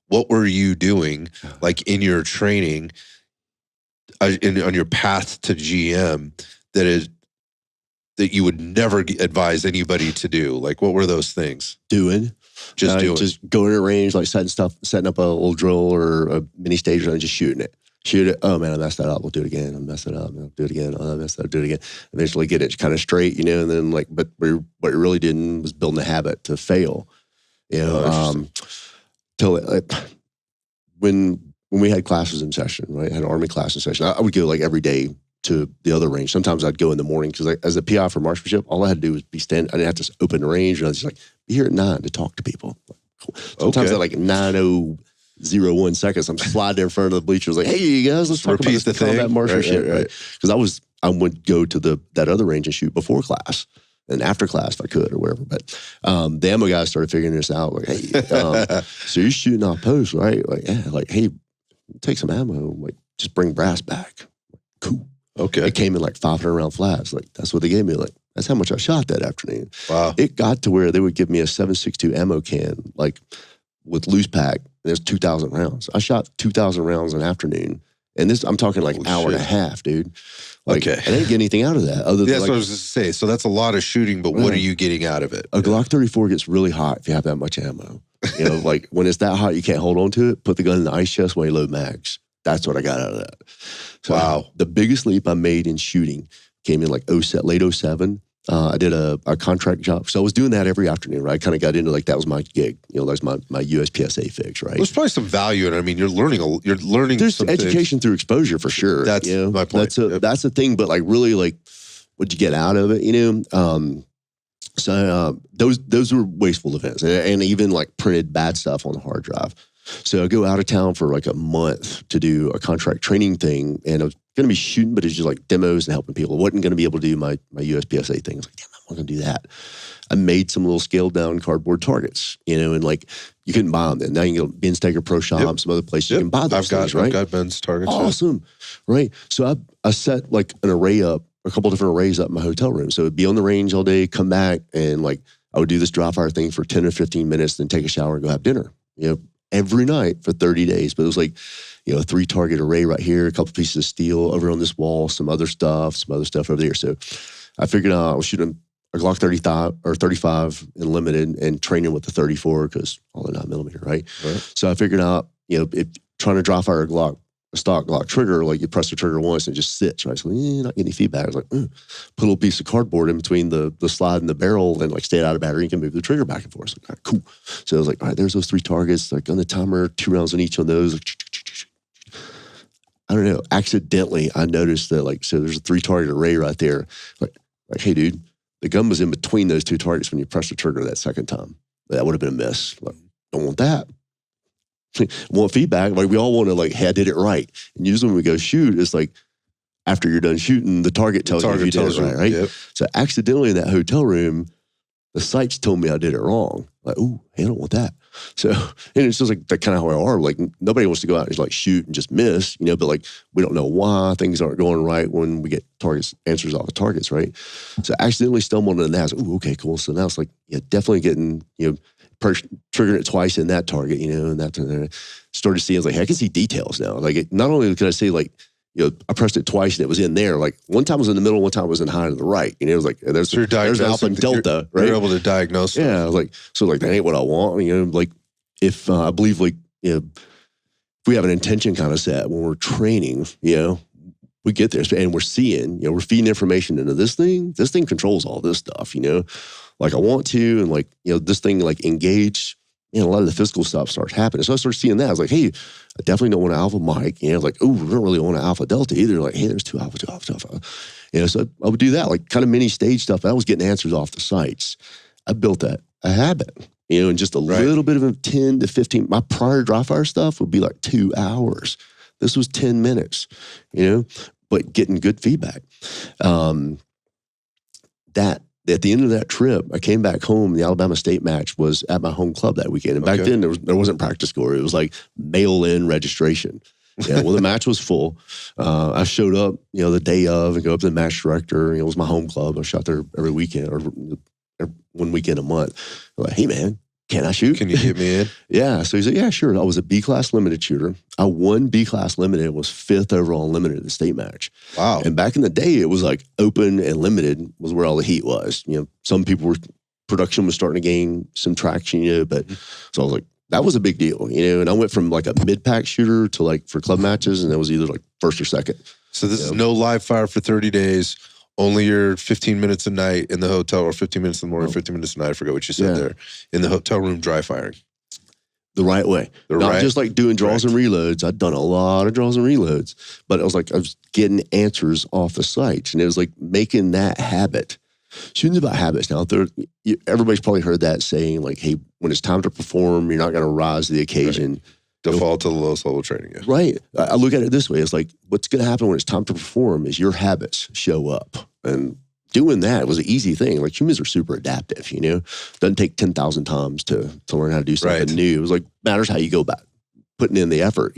what were you doing, like in your training, on your path to GM, that you would never advise anybody to do? Like, what were those things? Just going to range, like setting up a little drill or a mini stage and just shooting it. Shoot it. Oh man, I messed that up. We'll do it again. I messed it up. I'll do it again. Oh, I messed that up. Do it again. Eventually get it kind of straight, and then like, but what we really didn't was building a habit to fail. When we had classes in session, right? I had an Army class in session. I would go like every day to the other range. Sometimes I'd go in the morning because as a PI for marksmanship, all I had to do was be standing. I didn't have to open the range. And I was just like, be here at 9 to talk to people. Sometimes at like 9:01 seconds, I'm sliding in front of the bleachers like, hey, you guys, let's talk about this combat marksmanship, right? Because I would go to that other range and shoot before class and after class if I could or whatever. But the ammo guys started figuring this out. Like, hey, so you're shooting off post, right? Like, yeah, like, hey, take some ammo. Like, just bring brass back. Cool. Okay. It came in like 500 round flags. Like, that's what they gave me. Like, that's how much I shot that afternoon. Wow. It got to where they would give me a 7.62 ammo can, like with loose pack. There's 2,000 rounds. I shot 2,000 rounds in an afternoon. And this, I'm talking like hour and a half, dude. Like, I didn't get anything out of that. Other than that's what I was going to say. So that's a lot of shooting, but what are you getting out of it? A Glock 34 gets really hot if you have that much ammo. Like when it's that hot, you can't hold on to it. Put the gun in the ice chest while you load mags. That's what I got out of that. So wow. The biggest leap I made in shooting came in like late 07. I did a contract job. So I was doing that every afternoon, right? I kind of got into like, that was my gig. That was my USPSA fix, right? There's probably some value in it. I mean, you're learning. There's education through exposure for sure. That's my point. That's the thing, but like really like, what'd you get out of it, So those were wasteful events and even like printed bad stuff on the hard drive. So I go out of town for like a month to do a contract training thing, and I was going to be shooting, but it's just like demos and helping people. I wasn't going to be able to do my USPSA things. Like, damn, I'm not going to do that. I made some little scaled down cardboard targets, and like you couldn't buy them then. Now you can go to Ben Steger Pro Shop, some other places you can buy those things, right? I've got Ben's targets. Awesome, right? So I set like an array up, a couple different arrays up in my hotel room. So it'd be on the range all day, come back, and like I would do this dry fire thing for 10 or 15 minutes, then take a shower and go have dinner, every night for 30 days. But it was like, a 3-target array right here, a couple pieces of steel over on this wall, some other stuff over there. So I figured out I was shooting a Glock 35 in limited and training with the 34 because all the 9mm, right? So I figured out, if trying to dry fire a stock Glock trigger, like you press the trigger once and it just sits, right? So not getting any feedback. I was like, put a little piece of cardboard in between the slide and the barrel and like stay it out of battery and can move the trigger back and forth. Like, all right, cool. So I was like, all right, there's those 3 targets, like on the timer, 2 rounds on each of those. Like, I don't know. Accidentally, I noticed that so there's a 3-target array right there. Like, hey, dude, the gun was in between those 2 targets when you pressed the trigger that second time. That would have been a miss. Like, don't want that. Want feedback. Like we all want to like, hey, I did it right. And usually when we go shoot, it's like after you're done shooting, the target tells you if you did it right? Yep. So accidentally in that hotel room, the sights told me I did it wrong. Like, ooh, hey, I don't want that. So, and it's just like that kind of how I are. Like nobody wants to go out and just like shoot and just miss, but like we don't know why things aren't going right when we get answers off of targets, right? So I accidentally stumbled into that. I was like, ooh, okay, cool. So now it's like, definitely getting, triggering it twice in that target, and that started seeing, like, hey, I can see details now. Like, not only could I see, like, I pressed it twice and it was in there. Like, one time it was in the middle, one time it was in high to the right. It was like, there's alpha and delta, right? You're able to diagnose. Yeah, I was like, so like, that ain't what I want. Like, if I believe, like, if we have an intention kind of set when we're training, we get there and we're seeing, we're feeding information into this thing. This thing controls all this stuff, like I want to, and like, this thing like engage, a lot of the physical stuff starts happening. So I started seeing that. I was like, hey, I definitely don't want an alpha mic. Like, oh, we don't really want an alpha delta either. Like, hey, there's 2 alpha, 2 alpha, 2 alpha. So I would do that, like kind of mini stage stuff. I was getting answers off the sites. I built a habit, and just a little bit of 10 to 15. My prior dry fire stuff would be like 2 hours. This was 10 minutes, but getting good feedback. At the end of that trip, I came back home. The Alabama State match was at my home club that weekend. And back then, there wasn't practice score. It was like mail-in registration. Well, the match was full. I showed up, the day of and go up to the match director. It was my home club. I shot there every weekend or one weekend a month. I'm like, hey, man, can I shoot? Can you get me in? Yeah. So he's like, yeah, sure. I was a B-class limited shooter. I won B-class limited, was 5th overall limited at the state match. Wow. And back in the day, it was like open and limited was where all the heat was. Some people production was starting to gain some traction, but so I was like, that was a big deal, and I went from like a mid-pack shooter to like for club matches, and it was either like first or second. So this is no live fire for 30 days, only your 15 minutes a night in the hotel, or 15 minutes in the morning, 15 minutes a night, I forgot what you said there, in the hotel room dry firing. The right way. Not just like doing draws and reloads. I'd done a lot of draws and reloads, but I was getting answers off the sights, and it was like making that habit. Shooting's about habits. Now, everybody's probably heard that saying, like, hey, when it's time to perform, you're not going to rise to the occasion. Right. Default to the lowest level training. Yeah. Right. I look at it this way. It's like, what's going to happen when it's time to perform is your habits show up. And doing that was an easy thing. Like, humans are super adaptive, Doesn't take 10,000 times to learn how to do something new. It was like, matters how you go about putting in the effort,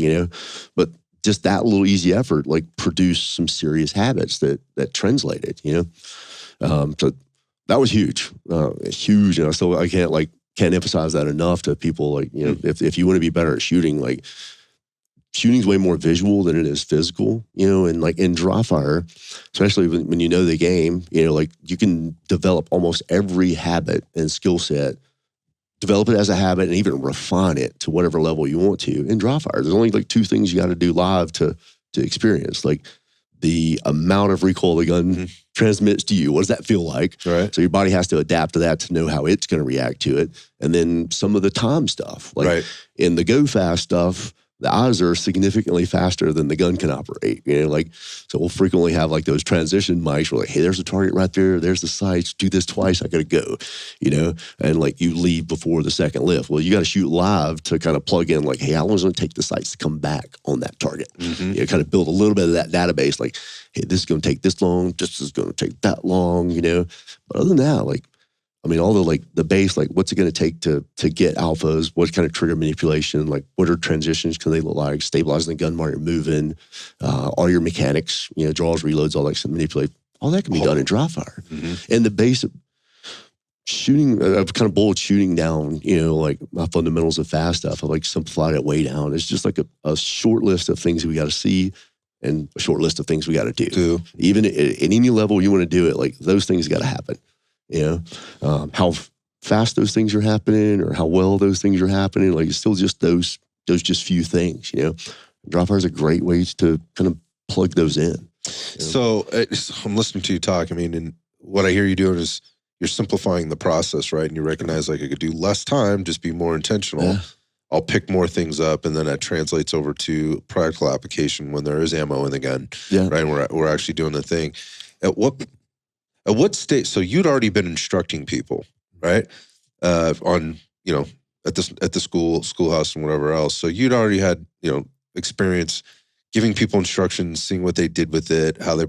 But just that little easy effort, like, produced some serious habits that translated, So that was huge. It's huge. And I can't emphasize that enough to people. Like, if you want to be better at shooting, like, shooting's way more visual than it is physical, and like in dry fire, especially when you know the game, like, you can develop almost every habit and skill set, develop it as a habit, and even refine it to whatever level you want to in dry fire. There's only like 2 things you got to do live to experience, like the amount of recoil the gun transmits to you. What does that feel like? Right. So your body has to adapt to that to know how it's going to react to it. And then some of the time stuff, like in the go fast stuff, the eyes are significantly faster than the gun can operate. So we'll frequently have like those transition mics where like, hey, there's the target right there. There's the sights. Do this twice. I got to go, and like you leave before the second lift. Well, you got to shoot live to kind of plug in like, hey, how long is it going to take the sights to come back on that target? Kind of build a little bit of that database. Like, hey, this is going to take this long. This is going to take that long, But other than that, like, I mean, all the base, like, what's it going to take to get alphas? What kind of trigger manipulation? Like, what are transitions? Can they look like? Stabilizing the gun while you're moving, all your mechanics, draws, reloads, all that stuff, manipulate. All that can be done in dry fire. And the basic shooting, I've kind of boiled shooting down, like my fundamentals of fast stuff. I like simplified it way down. It's just like a short list of things we got to see and a short list of things we got to do. Even at any level you want to do it, like, those things got to happen. How fast those things are happening or how well those things are happening, like, it's still just those just few things, Dry fire is a great way to kind of plug those in. So I'm listening to you talk. I mean, and what I hear you doing is you're simplifying the process, right? And you recognize, like, I could do less time, just be more intentional. Yeah. I'll pick more things up, and then that translates over to practical application when there is ammo in the gun, right? And we're actually doing the thing. At what stage? So you'd already been instructing people, right? On at the schoolhouse and whatever else. So you'd already had experience giving people instructions, seeing what they did with it, how they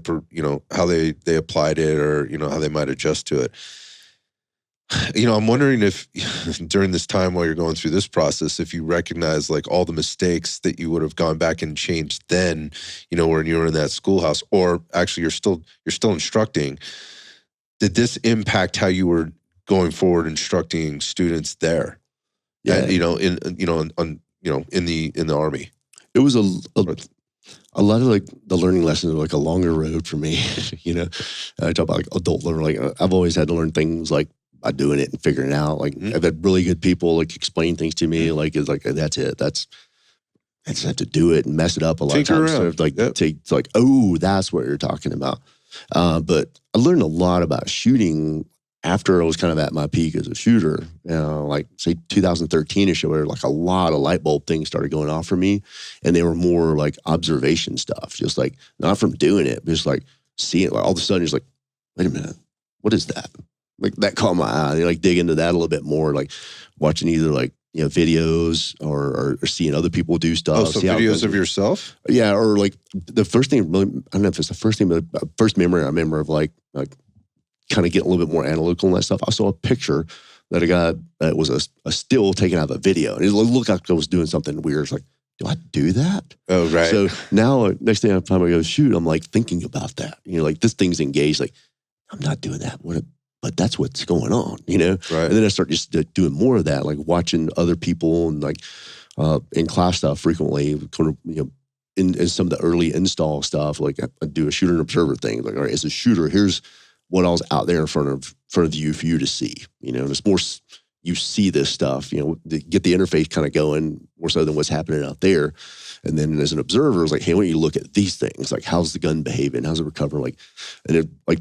applied it, or how they might adjust to it. I'm wondering if during this time while you're going through this process, if you recognize, like, all the mistakes that you would have gone back and changed then, when you were in that schoolhouse, or actually you're still instructing. Did this impact how you were going forward instructing students there? Yeah, in the Army. It was a lot of, like, the learning lessons were like a longer road for me. I talk about, like, adult learning. Like, I've always had to learn things, like, by doing it and figuring it out. Like, I've had really good people, like, explain things to me. Like, it's like, that's it. I just have to do it and mess it up a lot of times. So, like, it's like, oh, that's what you're talking about. But I learned a lot about shooting after I was kind of at my peak as a shooter. Like, say 2013-ish, where, like, a lot of light bulb things started going off for me, and they were more like observation stuff, just like not from doing it, but just like seeing it. Like, all of a sudden, it's like, wait a minute, what is that? Like, that caught my eye. You, like, dig into that a little bit more, like watching either, like, videos or seeing other people do stuff. Oh, so videos of yourself? Yeah, or like the first thing, really, I don't know if it's the first thing, but the first memory I remember of like kind of getting a little bit more analytical on that stuff. I saw a picture that a guy that was a still taken out of a video, and it looked like I was doing something weird. It's like, do I do that? Oh, right. So now, next time I go shoot, I'm like thinking about that. Like, this thing's engaged. Like, I'm not doing that. but that's what's going on, you know? Right. And then I start just doing more of that, like watching other people and like in class stuff frequently, kind of, you know, in some of the early install stuff, like I do a shooter and observer thing. Like, all right, as a shooter, here's what else out there in front of you for you to see, you know, and it's more, you see this stuff, you know, get the interface kind of going more so than what's happening out there. And then as an observer, it's like, hey, why don't you look at these things? Like, how's the gun behaving? How's it recovering? Like, and it like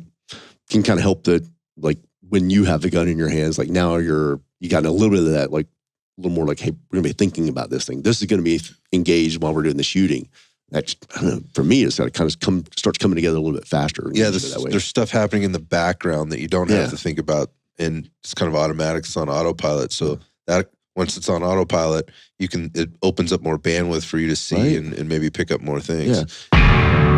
can kind of help that, like when you have the gun in your hands, like now you got a little bit of that, like a little more like, hey, we're gonna be thinking about this thing. This is gonna be engaged while we're doing the shooting. That, I don't know, for me, it's got to kind of starts coming together a little bit faster. Yeah, there's stuff happening in the background that you don't have to think about, and it's kind of automatic. It's on autopilot. So that once it's on autopilot, it opens up more bandwidth for you to see and maybe pick up more things. Yeah.